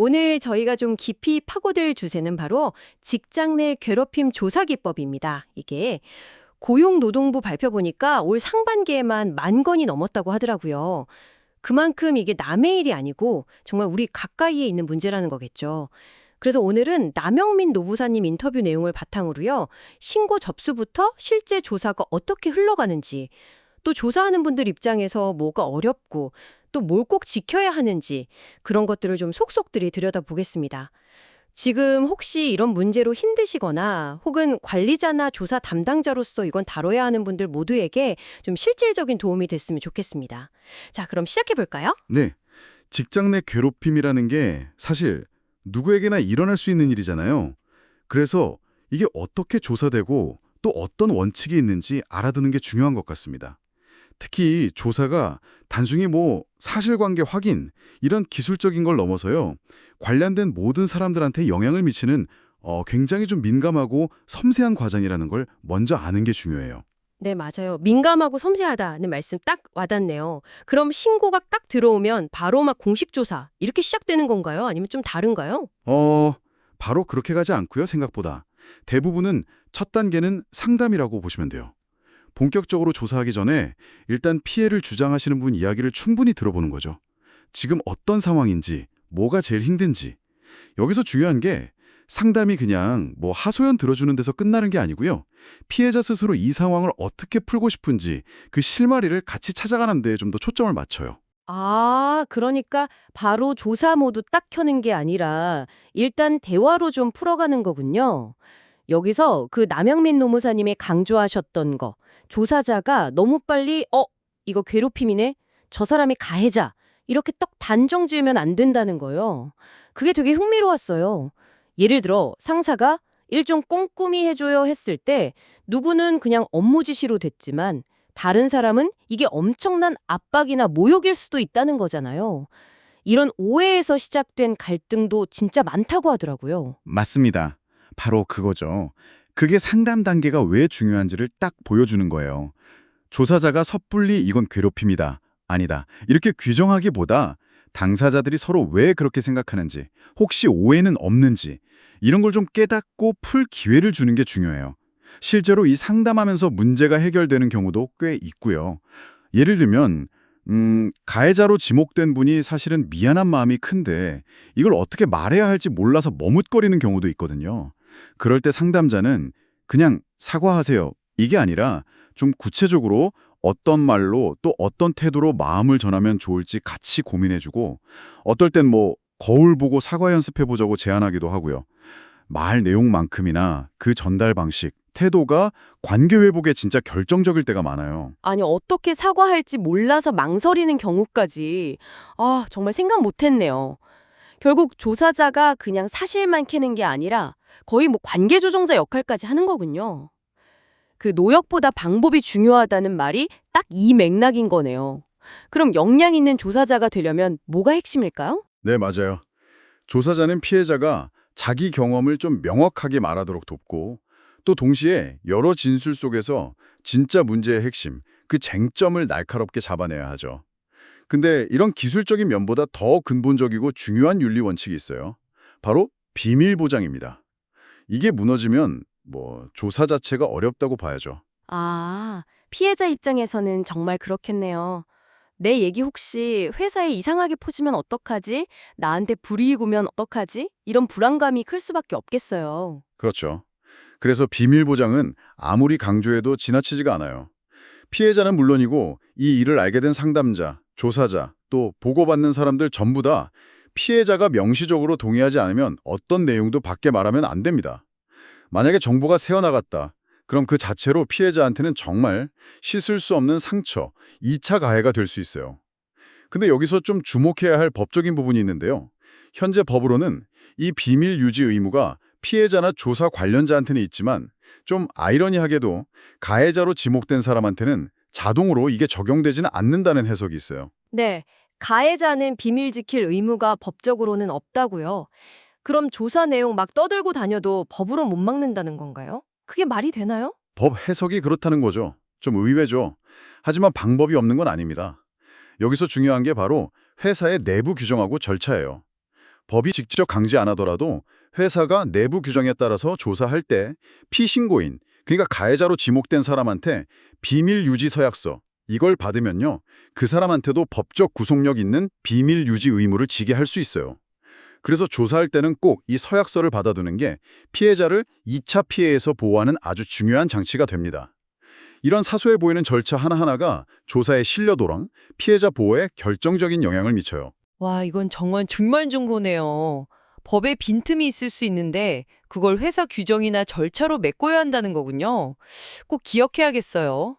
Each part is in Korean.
오늘 저희가 좀 깊이 파고들 주제는 바로 직장 내 괴롭힘 조사 기법입니다. 이게 고용노동부 발표 보니까 올 상반기에만 10,000건이 넘었다고 하더라고요. 그만큼 이게 남의 일이 아니고 정말 우리 가까이에 있는 문제라는 거겠죠. 그래서 오늘은 남영민 노부사님 인터뷰 내용을 바탕으로요. 신고 접수부터 실제 조사가 어떻게 흘러가는지, 또 조사하는 분들 입장에서 뭐가 어렵고 또 뭘 꼭 지켜야 하는지 그런 것들을 좀 속속들이 들여다보겠습니다. 지금 혹시 이런 문제로 힘드시거나 혹은 관리자나 조사 담당자로서 이건 다뤄야 하는 분들 모두에게 좀 실질적인 도움이 됐으면 좋겠습니다. 자, 그럼 시작해 볼까요? 네, 직장 내 괴롭힘이라는 게 사실 누구에게나 일어날 수 있는 일이잖아요. 그래서 이게 어떻게 조사되고 또 어떤 원칙이 있는지 알아두는 게 중요한 것 같습니다. 특히 조사가 단순히 사실관계 확인 이런 기술적인 걸 넘어서요. 관련된 모든 사람들한테 영향을 미치는 굉장히 좀 민감하고 섬세한 과정이라는 걸 먼저 아는 게 중요해요. 네, 맞아요. 민감하고 섬세하다는 말씀 딱 와닿네요. 그럼 신고가 딱 들어오면 바로 막 공식 조사 이렇게 시작되는 건가요? 아니면 좀 다른가요? 바로 그렇게 가지 않고요, 생각보다. 대부분은 첫 단계는 상담이라고 보시면 돼요. 본격적으로 조사하기 전에 일단 피해를 주장하시는 분 이야기를 충분히 들어보는 거죠. 지금 어떤 상황인지, 뭐가 제일 힘든지. 여기서 중요한 게 상담이 그냥 하소연 들어주는 데서 끝나는 게 아니고요. 피해자 스스로 이 상황을 어떻게 풀고 싶은지 그 실마리를 같이 찾아가는 데 좀 더 초점을 맞춰요. 아, 그러니까 바로 조사 모드 딱 켜는 게 아니라 일단 대화로 좀 풀어가는 거군요. 여기서 그 남영민 노무사님이 강조하셨던 거, 조사자가 너무 빨리 이거 괴롭힘이네? 저 사람이 가해자. 이렇게 딱 단정 지으면 안 된다는 거요. 그게 되게 흥미로웠어요. 예를 들어 상사가 일 좀 꼼꼼히 해줘요 했을 때 누구는 그냥 업무 지시로 됐지만 다른 사람은 이게 엄청난 압박이나 모욕일 수도 있다는 거잖아요. 이런 오해에서 시작된 갈등도 진짜 많다고 하더라고요. 맞습니다. 바로 그거죠. 그게 상담 단계가 왜 중요한지를 딱 보여주는 거예요. 조사자가 섣불리 이건 괴롭힘이다, 아니다 이렇게 규정하기보다 당사자들이 서로 왜 그렇게 생각하는지, 혹시 오해는 없는지 이런 걸 좀 깨닫고 풀 기회를 주는 게 중요해요. 실제로 이 상담하면서 문제가 해결되는 경우도 꽤 있고요. 예를 들면 가해자로 지목된 분이 사실은 미안한 마음이 큰데 이걸 어떻게 말해야 할지 몰라서 머뭇거리는 경우도 있거든요. 그럴 때 상담자는 그냥 사과하세요, 이게 아니라 좀 구체적으로 어떤 말로 또 어떤 태도로 마음을 전하면 좋을지 같이 고민해주고, 어떨 땐 거울 보고 사과 연습해보자고 제안하기도 하고요. 말 내용만큼이나 그 전달 방식, 태도가 관계 회복에 진짜 결정적일 때가 많아요. 아니, 어떻게 사과할지 몰라서 망설이는 경우까지. 아, 정말 생각 못했네요. 결국 조사자가 그냥 사실만 캐는 게 아니라 거의 관계 조정자 역할까지 하는 거군요. 그 노역보다 방법이 중요하다는 말이 딱 이 맥락인 거네요. 그럼 역량 있는 조사자가 되려면 뭐가 핵심일까요? 네, 맞아요. 조사자는 피해자가 자기 경험을 좀 명확하게 말하도록 돕고, 또 동시에 여러 진술 속에서 진짜 문제의 핵심, 그 쟁점을 날카롭게 잡아내야 하죠. 근데 이런 기술적인 면보다 더 근본적이고 중요한 윤리 원칙이 있어요. 바로 비밀 보장입니다. 이게 무너지면 조사 자체가 어렵다고 봐야죠. 아, 피해자 입장에서는 정말 그렇겠네요. 내 얘기 혹시 회사에 이상하게 퍼지면 어떡하지? 나한테 불이익 오면 어떡하지? 이런 불안감이 클 수밖에 없겠어요. 그렇죠. 그래서 비밀 보장은 아무리 강조해도 지나치지가 않아요. 피해자는 물론이고 이 일을 알게 된 상담자, 조사자, 또 보고받는 사람들 전부 다 피해자가 명시적으로 동의하지 않으면 어떤 내용도 밖에 말하면 안 됩니다. 만약에 정보가 새어나갔다, 그럼 그 자체로 피해자한테는 정말 씻을 수 없는 상처, 2차 가해가 될 수 있어요. 근데 여기서 좀 주목해야 할 법적인 부분이 있는데요. 현재 법으로는 이 비밀 유지 의무가 피해자나 조사 관련자한테는 있지만, 좀 아이러니하게도 가해자로 지목된 사람한테는 자동으로 이게 적용되지는 않는다는 해석이 있어요. 네, 가해자는 비밀 지킬 의무가 법적으로는 없다고요. 그럼 조사 내용 막 떠들고 다녀도 법으로 못 막는다는 건가요? 그게 말이 되나요? 법 해석이 그렇다는 거죠. 좀 의외죠. 하지만 방법이 없는 건 아닙니다. 여기서 중요한 게 바로 회사의 내부 규정하고 절차예요. 법이 직접 강제 안 하더라도 회사가 내부 규정에 따라서 조사할 때 피신고인, 그러니까 가해자로 지목된 사람한테 비밀 유지 서약서, 이걸 받으면요, 그 사람한테도 법적 구속력 있는 비밀 유지 의무를 지게 할 수 있어요. 그래서 조사할 때는 꼭 이 서약서를 받아두는 게 피해자를 2차 피해에서 보호하는 아주 중요한 장치가 됩니다. 이런 사소해 보이는 절차 하나하나가 조사의 신뢰도랑 피해자 보호에 결정적인 영향을 미쳐요. 와, 이건 정말 중말중고네요. 법에 빈틈이 있을 수 있는데 그걸 회사 규정이나 절차로 메꿔야 한다는 거군요. 꼭 기억해야겠어요.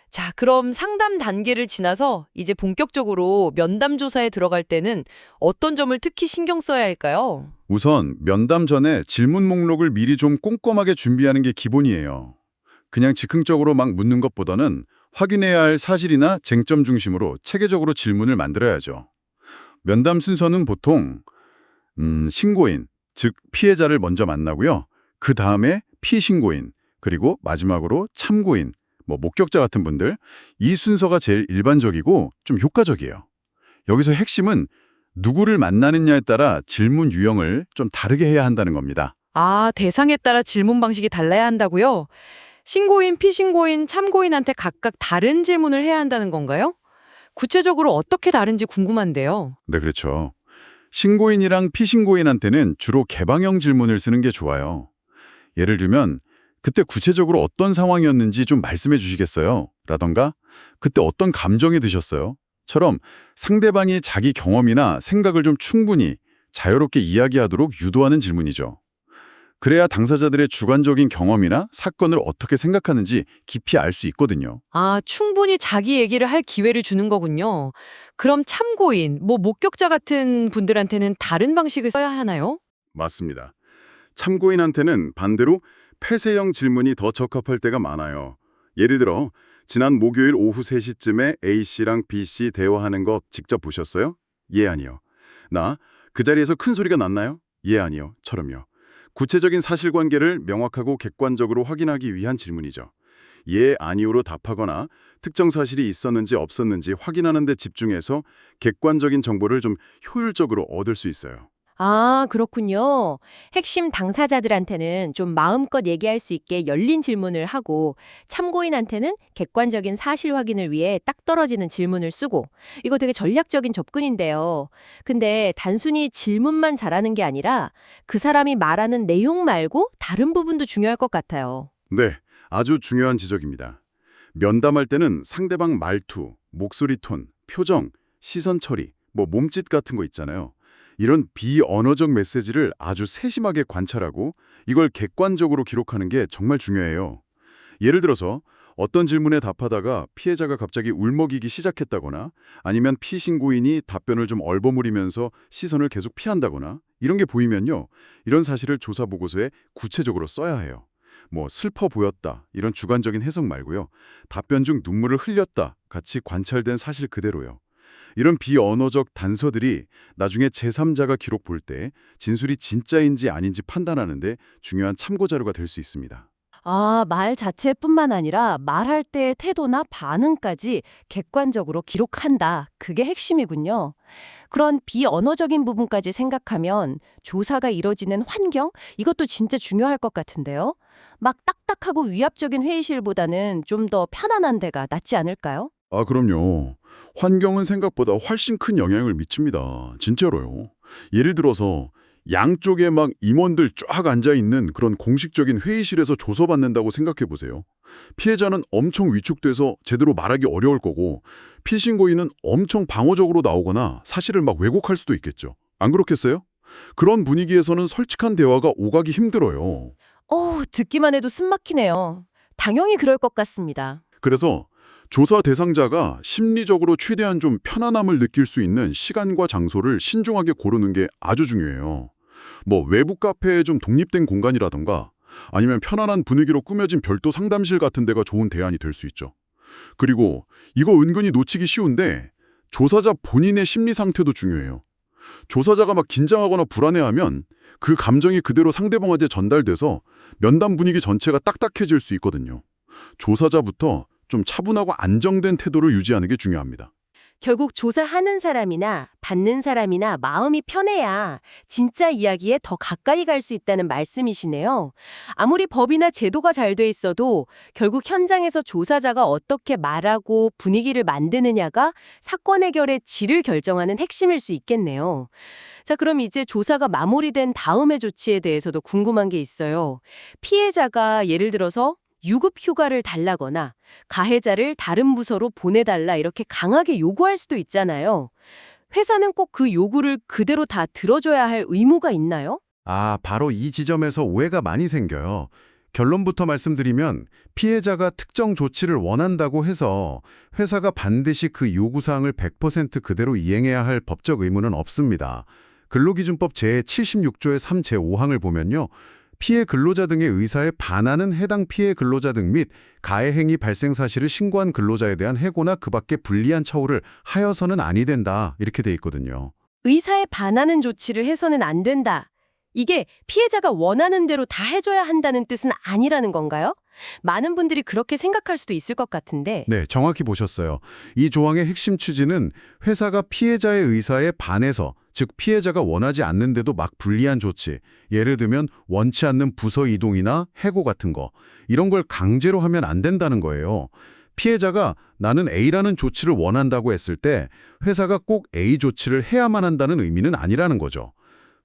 자, 그럼 상담 단계를 지나서 이제 본격적으로 면담 조사에 들어갈 때는 어떤 점을 특히 신경 써야 할까요? 우선 면담 전에 질문 목록을 미리 좀 꼼꼼하게 준비하는 게 기본이에요. 그냥 즉흥적으로 막 묻는 것보다는 확인해야 할 사실이나 쟁점 중심으로 체계적으로 질문을 만들어야죠. 면담 순서는 보통 신고인, 즉 피해자를 먼저 만나고요. 그 다음에 피신고인, 그리고 마지막으로 참고인, 목격자 같은 분들, 이 순서가 제일 일반적이고 좀 효과적이에요. 여기서 핵심은 누구를 만나느냐에 따라 질문 유형을 좀 다르게 해야 한다는 겁니다. 아, 대상에 따라 질문 방식이 달라야 한다고요? 신고인, 피신고인, 참고인한테 각각 다른 질문을 해야 한다는 건가요? 구체적으로 어떻게 다른지 궁금한데요. 네, 그렇죠. 신고인이랑 피신고인한테는 주로 개방형 질문을 쓰는 게 좋아요. 예를 들면 그때 구체적으로 어떤 상황이었는지 좀 말씀해 주시겠어요? 라던가 그때 어떤 감정이 드셨어요? 처럼 상대방이 자기 경험이나 생각을 좀 충분히 자유롭게 이야기하도록 유도하는 질문이죠. 그래야 당사자들의 주관적인 경험이나 사건을 어떻게 생각하는지 깊이 알 수 있거든요. 아, 충분히 자기 얘기를 할 기회를 주는 거군요. 그럼 참고인, 목격자 같은 분들한테는 다른 방식을 써야 하나요? 맞습니다. 참고인한테는 반대로 폐쇄형 질문이 더 적합할 때가 많아요. 예를 들어 지난 목요일 오후 3시쯤에 A씨랑 B씨 대화하는 거 직접 보셨어요? 예, 아니요. 나 그 자리에서 큰 소리가 났나요? 예, 아니요. 처럼요. 구체적인 사실관계를 명확하고 객관적으로 확인하기 위한 질문이죠. 예, 아니오로 답하거나 특정 사실이 있었는지 없었는지 확인하는 데 집중해서 객관적인 정보를 좀 효율적으로 얻을 수 있어요. 아, 그렇군요. 핵심 당사자들한테는 좀 마음껏 얘기할 수 있게 열린 질문을 하고 참고인한테는 객관적인 사실 확인을 위해 딱 떨어지는 질문을 쓰고 이거 되게 전략적인 접근인데요. 근데 단순히 질문만 잘하는 게 아니라 그 사람이 말하는 내용 말고 다른 부분도 중요할 것 같아요. 네, 아주 중요한 지적입니다. 면담할 때는 상대방 말투, 목소리 톤, 표정, 시선 처리, 몸짓 같은 거 있잖아요. 이런 비언어적 메시지를 아주 세심하게 관찰하고 이걸 객관적으로 기록하는 게 정말 중요해요. 예를 들어서 어떤 질문에 답하다가 피해자가 갑자기 울먹이기 시작했다거나 아니면 피신고인이 답변을 좀 얼버무리면서 시선을 계속 피한다거나 이런 게 보이면요. 이런 사실을 조사 보고서에 구체적으로 써야 해요. 슬퍼 보였다 이런 주관적인 해석 말고요. 답변 중 눈물을 흘렸다 같이 관찰된 사실 그대로요. 이런 비언어적 단서들이 나중에 제3자가 기록 볼 때 진술이 진짜인지 아닌지 판단하는데 중요한 참고 자료가 될 수 있습니다. 아, 말 자체뿐만 아니라 말할 때의 태도나 반응까지 객관적으로 기록한다. 그게 핵심이군요. 그런 비언어적인 부분까지 생각하면 조사가 이뤄지는 환경? 이것도 진짜 중요할 것 같은데요. 막 딱딱하고 위압적인 회의실보다는 좀 더 편안한 데가 낫지 않을까요? 아, 그럼요. 환경은 생각보다 훨씬 큰 영향을 미칩니다. 진짜로요. 예를 들어서 양쪽에 막 임원들 쫙 앉아있는 그런 공식적인 회의실에서 조서받는다고 생각해 보세요. 피해자는 엄청 위축돼서 제대로 말하기 어려울 거고 피신고인은 엄청 방어적으로 나오거나 사실을 막 왜곡할 수도 있겠죠. 안 그렇겠어요? 그런 분위기에서는 솔직한 대화가 오가기 힘들어요. 듣기만 해도 숨 막히네요. 당연히 그럴 것 같습니다. 그래서 조사 대상자가 심리적으로 최대한 좀 편안함을 느낄 수 있는 시간과 장소를 신중하게 고르는 게 아주 중요해요. 외부 카페에 좀 독립된 공간이라던가 아니면 편안한 분위기로 꾸며진 별도 상담실 같은 데가 좋은 대안이 될 수 있죠. 그리고 이거 은근히 놓치기 쉬운데 조사자 본인의 심리 상태도 중요해요. 조사자가 막 긴장하거나 불안해하면 그 감정이 그대로 상대방한테 전달돼서 면담 분위기 전체가 딱딱해질 수 있거든요. 조사자부터 좀 차분하고 안정된 태도를 유지하는 게 중요합니다. 결국 조사하는 사람이나 받는 사람이나 마음이 편해야 진짜 이야기에 더 가까이 갈 수 있다는 말씀이시네요. 아무리 법이나 제도가 잘 돼 있어도 결국 현장에서 조사자가 어떻게 말하고 분위기를 만드느냐가 사건 해결의 질을 결정하는 핵심일 수 있겠네요. 자, 그럼 이제 조사가 마무리된 다음의 조치에 대해서도 궁금한 게 있어요. 피해자가 예를 들어서 유급 휴가를 달라거나 가해자를 다른 부서로 보내달라 이렇게 강하게 요구할 수도 있잖아요. 회사는 꼭 그 요구를 그대로 다 들어줘야 할 의무가 있나요? 바로 이 지점에서 오해가 많이 생겨요. 결론부터 말씀드리면 피해자가 특정 조치를 원한다고 해서 회사가 반드시 그 요구사항을 100% 그대로 이행해야 할 법적 의무는 없습니다. 근로기준법 제76조의 3 제5항을 보면요. 피해 근로자 등의 의사에 반하는 해당 피해 근로자 등 및 가해 행위 발생 사실을 신고한 근로자에 대한 해고나 그 밖에 불리한 처우를 하여서는 아니 된다 이렇게 돼 있거든요. 의사에 반하는 조치를 해서는 안 된다. 이게 피해자가 원하는 대로 다 해줘야 한다는 뜻은 아니라는 건가요? 많은 분들이 그렇게 생각할 수도 있을 것 같은데. 네, 정확히 보셨어요. 이 조항의 핵심 취지는 회사가 피해자의 의사에 반해서 즉 피해자가 원하지 않는데도 막 불리한 조치, 예를 들면 원치 않는 부서 이동이나 해고 같은 거, 이런 걸 강제로 하면 안 된다는 거예요. 피해자가 나는 A라는 조치를 원한다고 했을 때 회사가 꼭 A 조치를 해야만 한다는 의미는 아니라는 거죠.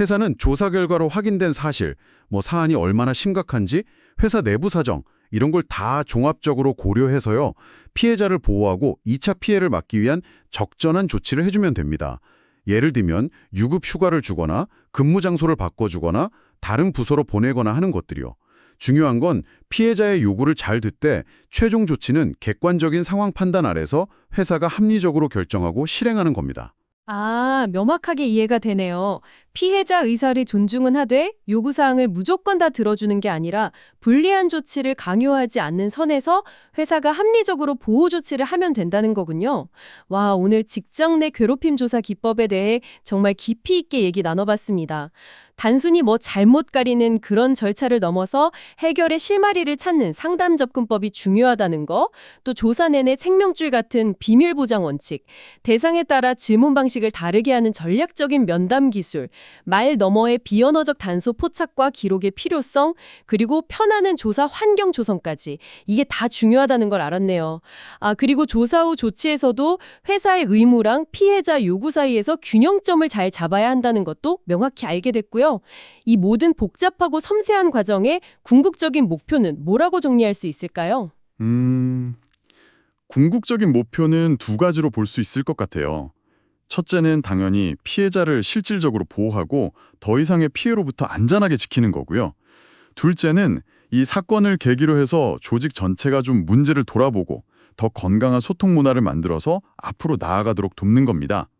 회사는 조사 결과로 확인된 사실, 사안이 얼마나 심각한지, 회사 내부 사정, 이런 걸 다 종합적으로 고려해서요. 피해자를 보호하고 2차 피해를 막기 위한 적절한 조치를 해주면 됩니다. 예를 들면 유급 휴가를 주거나 근무 장소를 바꿔주거나 다른 부서로 보내거나 하는 것들이요. 중요한 건 피해자의 요구를 잘 듣되 최종 조치는 객관적인 상황 판단 아래서 회사가 합리적으로 결정하고 실행하는 겁니다. 명확하게 이해가 되네요. 피해자 의사를 존중은 하되 요구사항을 무조건 다 들어주는 게 아니라 불리한 조치를 강요하지 않는 선에서 회사가 합리적으로 보호 조치를 하면 된다는 거군요. 와, 오늘 직장 내 괴롭힘 조사 기법에 대해 정말 깊이 있게 얘기 나눠봤습니다. 단순히 잘못 가리는 그런 절차를 넘어서 해결의 실마리를 찾는 상담 접근법이 중요하다는 거, 또 조사 내내 생명줄 같은 비밀 보장 원칙, 대상에 따라 질문 방식을 다르게 하는 전략적인 면담 기술, 말 너머의 비언어적 단서 포착과 기록의 필요성, 그리고 편안한 조사 환경 조성까지 이게 다 중요하다는 걸 알았네요. 그리고 조사 후 조치에서도 회사의 의무랑 피해자 요구 사이에서 균형점을 잘 잡아야 한다는 것도 명확히 알게 됐고요. 이 모든 복잡하고 섬세한 과정의 궁극적인 목표는 뭐라고 정리할 수 있을까요? 궁극적인 목표는 두 가지로 볼 수 있을 것 같아요. 첫째는 당연히 피해자를 실질적으로 보호하고 더 이상의 피해로부터 안전하게 지키는 거고요. 둘째는 이 사건을 계기로 해서 조직 전체가 좀 문제를 돌아보고 더 건강한 소통 문화를 만들어서 앞으로 나아가도록 돕는 겁니다.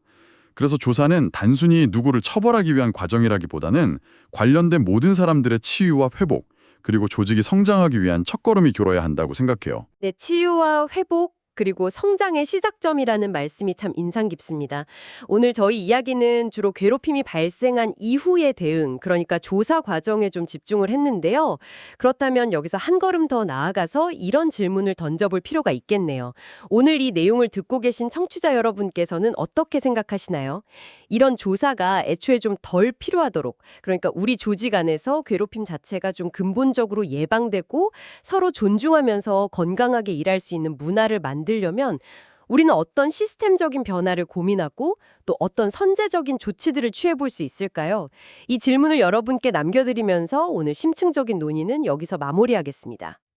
그래서 조사는 단순히 누구를 처벌하기 위한 과정이라기보다는 관련된 모든 사람들의 치유와 회복, 그리고 조직이 성장하기 위한 첫걸음이 되어야 한다고 생각해요. 네, 치유와 회복, 그리고 성장의 시작점이라는 말씀이 참 인상 깊습니다. 오늘 저희 이야기는 주로 괴롭힘이 발생한 이후의 대응, 그러니까 조사 과정에 좀 집중을 했는데요. 그렇다면 여기서 한 걸음 더 나아가서 이런 질문을 던져볼 필요가 있겠네요. 오늘 이 내용을 듣고 계신 청취자 여러분께서는 어떻게 생각하시나요? 이런 조사가 애초에 좀 덜 필요하도록, 그러니까 우리 조직 안에서 괴롭힘 자체가 좀 근본적으로 예방되고 서로 존중하면서 건강하게 일할 수 있는 문화를 만들려면 우리는 어떤 시스템적인 변화를 고민하고 또 어떤 선제적인 조치들을 취해볼 수 있을까요? 이 질문을 여러분께 남겨드리면서 오늘 심층적인 논의는 여기서 마무리하겠습니다.